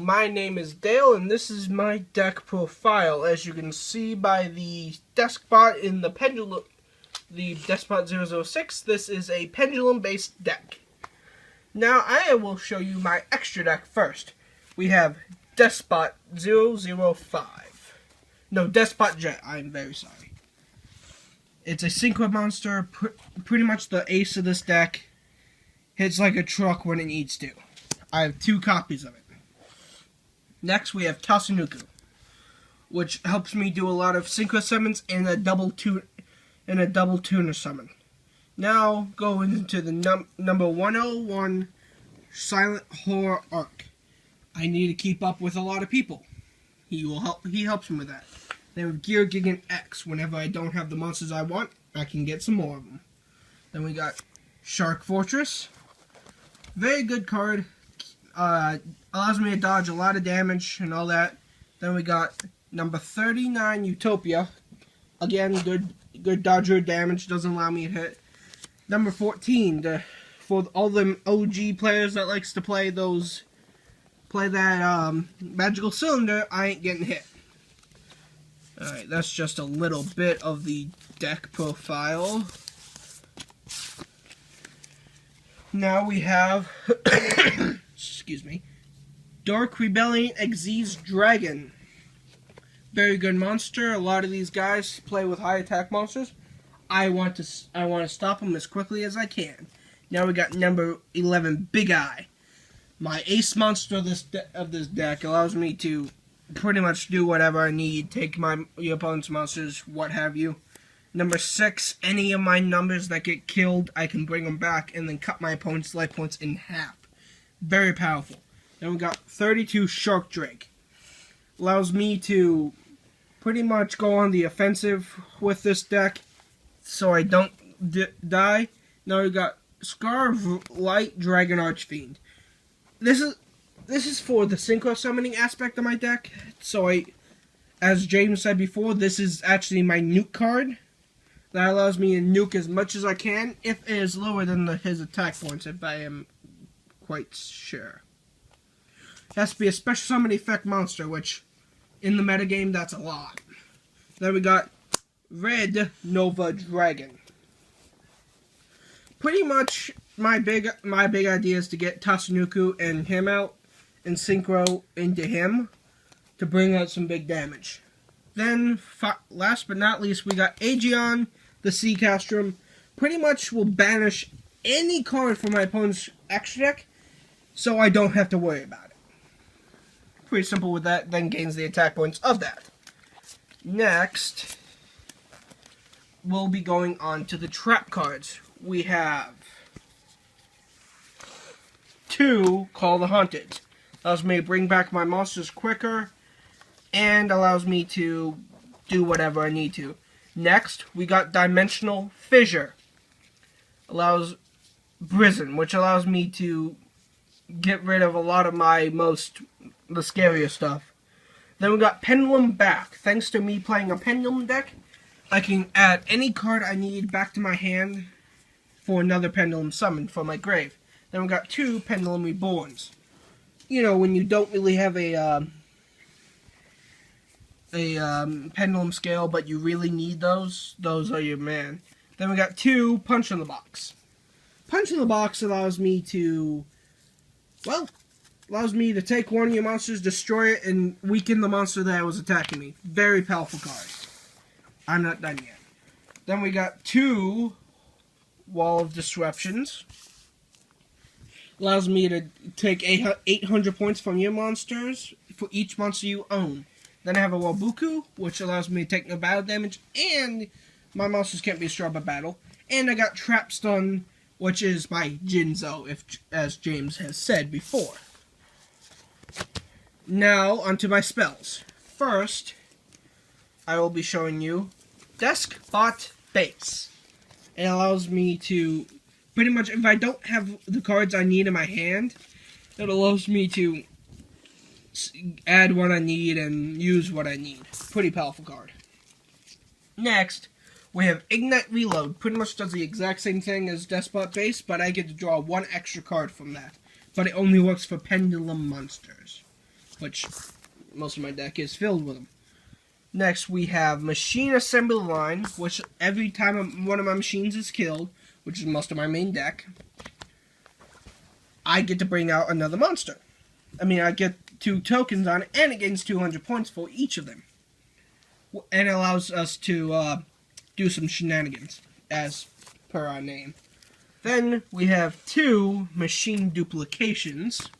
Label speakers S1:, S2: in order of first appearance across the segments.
S1: my name is Dale, and this is my deck profile. As you can see by the Deskbot in the pendulum, the Deskbot 006, this is a pendulum-based deck. Now, I will show you my extra deck first. We have Deskbot 005. No, Deskbot Jet, I'm very sorry. It's a synchro monster, pretty much the ace of this deck. Hits like a truck when it needs to. I have 2 copies of it. Next, we have Tatsunoko, which helps me do a lot of synchro summons and a double tuner summon. Now, going into the number 101 Silent Horror Arc. I need to keep up with a lot of people. He helps me with that. Then with Gear Gigant X, whenever I don't have the monsters I want, I can get some more of them. Then we got Shark Fortress. Very good card. Allows me to dodge a lot of damage and all that. Then we got number 39 Utopia. Again, good dodger damage. Doesn't allow me to hit. Number 14 for all them OG players that likes to play that magical cylinder. I ain't getting hit. Alright, that's just a little bit of the deck profile. Now we have, excuse me, Dark Rebellion Xyz Dragon. Very good monster. A lot of these guys play with high attack monsters. I want to stop them as quickly as I can. Now we got number 11, Big Eye. My ace monster of this deck allows me to pretty much do whatever I need. Take your opponent's monsters, what have you. Number 6, any of my numbers that get killed, I can bring them back and then cut my opponent's life points in half. Very powerful. Then we got 32, Shark Drake. Allows me to pretty much go on the offensive with this deck so I don't die. Now we got Scar of Light Dragon Archfiend. This is for the synchro summoning aspect of my deck. So as James said before, this is actually my nuke card. That allows me to nuke as much as I can if it is lower than his attack points, if I am quite sure. It has to be a special summon effect monster, which in the metagame, that's a lot. Then we got Red Nova Dragon. Pretty much my big idea is to get Tatsunoko and him out and synchro into him to bring out some big damage. Then, last but not least, we got Aegeon, the Sea Castrum. Pretty much will banish any card from my opponent's extra deck, so I don't have to worry about it. Pretty simple with that, then gains the attack points of that. Next, we'll be going on to the trap cards. We have 2 Call the Haunted. Allows me to bring back my monsters quicker and allows me to do whatever I need to. Next, we got Dimensional Fissure. Allows Prison, which allows me to get rid of a lot of the scariest stuff. Then we got Pendulum Back. Thanks to me playing a Pendulum deck, I can add any card I need back to my hand for another Pendulum summon from my grave. Then we got 2 Pendulum Reborns. You know, when you don't really have a pendulum scale, but you really need those are your man. Then we got 2 Punch in the Box. Punch in the Box allows me to take one of your monsters, destroy it, and weaken the monster that was attacking me. Very powerful card. I'm not done yet. Then we got 2 Wall of Disruptions. Allows me to take 800 points from your monsters for each monster you own. Then I have a Wabuku, which allows me to take no battle damage, and my monsters can't be destroyed by battle. And I got Trap Stun, which is my Jinzo, as James has said before. Now, onto my spells. First, I will be showing you Deskbot Base. It allows me to, pretty much, if I don't have the cards I need in my hand, it allows me to add what I need and use what I need. Pretty powerful card. Next, we have Ignite Reload. Pretty much does the exact same thing as Deskbot Base, but I get to draw 1 extra card from that. But it only works for Pendulum monsters. which most of my deck is filled with them. Next, we have Machine Assembly Line, which every time one of my machines is killed, which is most of my main deck, I get to bring out another monster. I mean, I get 2 tokens on it, and it gains 200 points for each of them. And it allows us to do some shenanigans, as per our name. Then we have 2 machine duplications,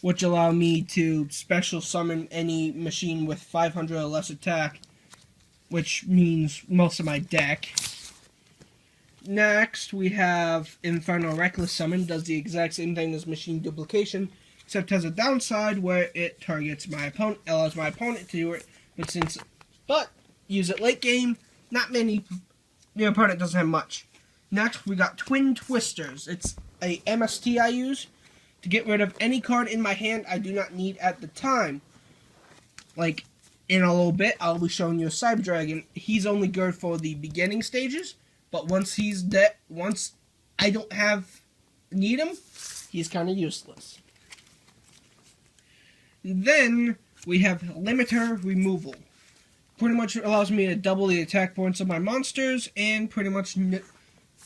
S1: which allow me to special summon any machine with 500 or less attack, which means most of my deck. Next, we have Infernal Reckless Summon, does the exact same thing as Machine Duplication, except has a downside where it targets my opponent, allows my opponent to do it, but use it late game, not many, the opponent doesn't have much. Next, we got Twin Twisters. It's a MST I use to get rid of any card in my hand I do not need at the time. Like, in a little bit, I'll be showing you a Cyber Dragon. He's only good for the beginning stages, but once he's dead, once I don't need him, he's kind of useless. Then we have Limiter Removal. Pretty much allows me to double the attack points of my monsters and pretty much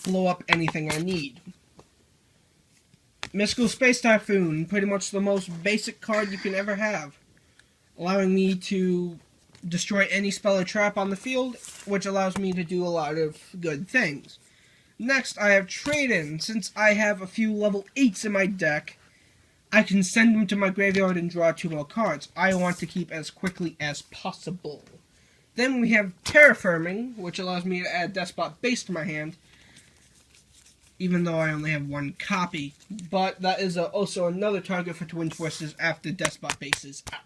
S1: blow up anything I need. Mystical Space Typhoon, pretty much the most basic card you can ever have, allowing me to destroy any spell or trap on the field, which allows me to do a lot of good things. Next, I have Trade-In. Since I have a few level 8s in my deck, I can send them to my graveyard and draw 2 more cards. I want to keep as quickly as possible. Then we have Terraforming, which allows me to add Deskbot base to my hand, even though I only have 1 copy. But that is also another target for Twin Twisters after Deskbot base is out.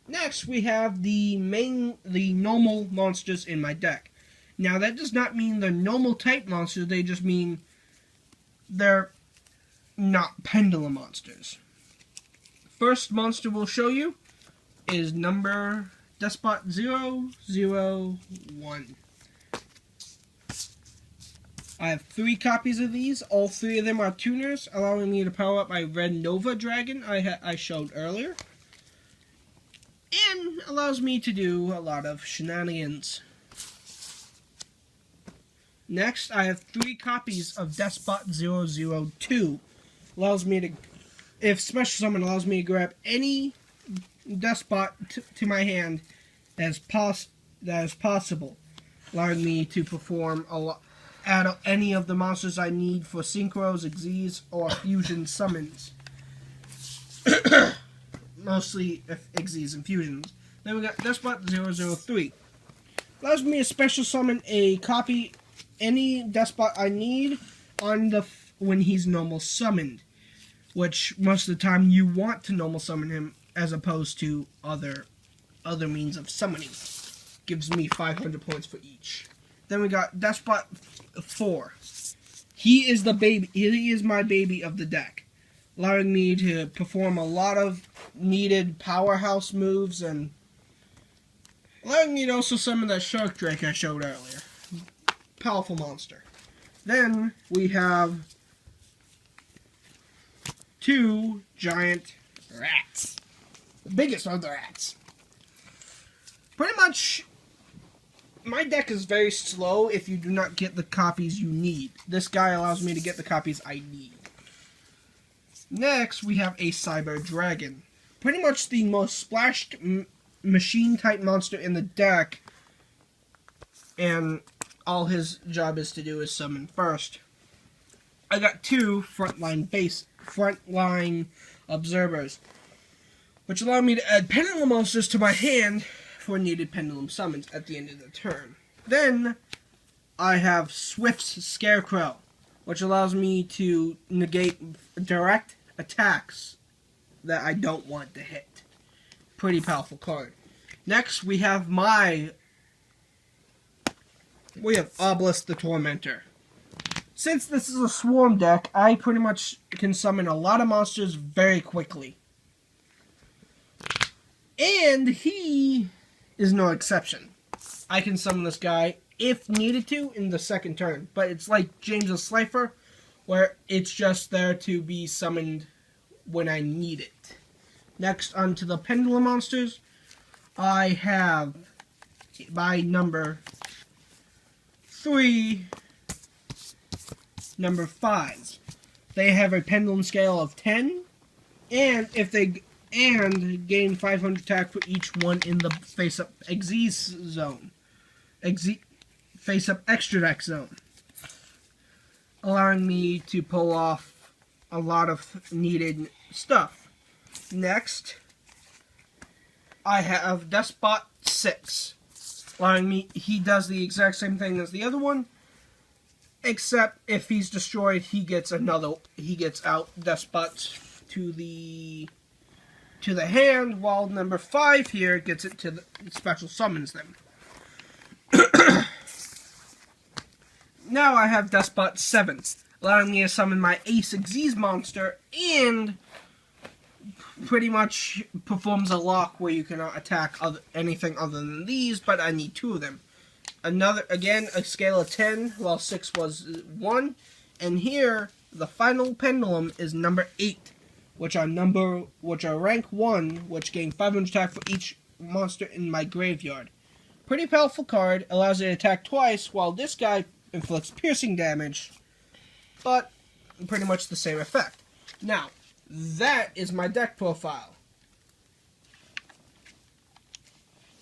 S1: Next, we have the normal monsters in my deck. Now, that does not mean they're normal type monsters, they just mean they're not pendulum monsters. First monster we'll show you is number Deskbot 001. I have 3 copies of these. All 3 of them are tuners, allowing me to power up my Red Nova Dragon I showed earlier. And allows me to do a lot of shenanigans. Next, I have 3 copies of Deskbot 002. Allows me to, if Special Summon allows me to grab any Deskbot to my hand that is possible, allowing me to perform add any of the monsters I need for Synchros, Xyz, or Fusion summons. Mostly Xyz and Fusions. Then we got Deskbot 003. Allows me to special summon a copy, any Deskbot I need when he's normal summoned, which most of the time you want to normal summon him as opposed to other means of summoning. Gives me 500 points for each. Then we got Deskbot 4. He is my baby of the deck, allowing me to perform a lot of needed powerhouse moves and allowing me to also summon that Shark Drake I showed earlier. Powerful monster. Then we have 2 giant rats. The biggest of the rats. Pretty much, my deck is very slow if you do not get the copies you need. This guy allows me to get the copies I need. Next, we have a Cyber Dragon. Pretty much the most splashed machine-type monster in the deck, and all his job is to do is summon first. I got 2 frontline observers, which allow me to add pendulum monsters to my hand for needed pendulum summons at the end of the turn. Then, I have Swift's Scarecrow, which allows me to negate direct attacks that I don't want to hit. Pretty powerful card. Next, we have Obelisk the Tormentor. Since this is a swarm deck, I pretty much can summon a lot of monsters very quickly. And he is no exception. I can summon this guy, if needed to, in the second turn. But it's like James' Slifer, where it's just there to be summoned when I need it. Next, onto the Pendulum monsters. I have, by number 3, number 5. They have a pendulum scale of 10, and if they gain 500 attack for each one in the face-up Xyz zone. Face-up extra deck zone. Allowing me to pull off a lot of needed stuff. Next, I have Deskbot 6. Allowing me, he does the exact same thing as the other one, except if he's destroyed, he gets out Deskbots to the hand, while number 5 here gets it to the special summons them. Now I have Deskbot 7, allowing me to summon my Ace Xyz monster, and pretty much performs a lock where you cannot attack anything other than these, but I need 2 of them. Again, a scale of 10, while 6 was 1, and here, the final pendulum is number 8, which are rank 1, which gain 500 attack for each monster in my graveyard. Pretty powerful card, allows it to attack twice, while this guy inflicts piercing damage, but pretty much the same effect. Now, that is my deck profile.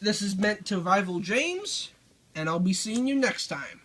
S1: This is meant to rival James, and I'll be seeing you next time.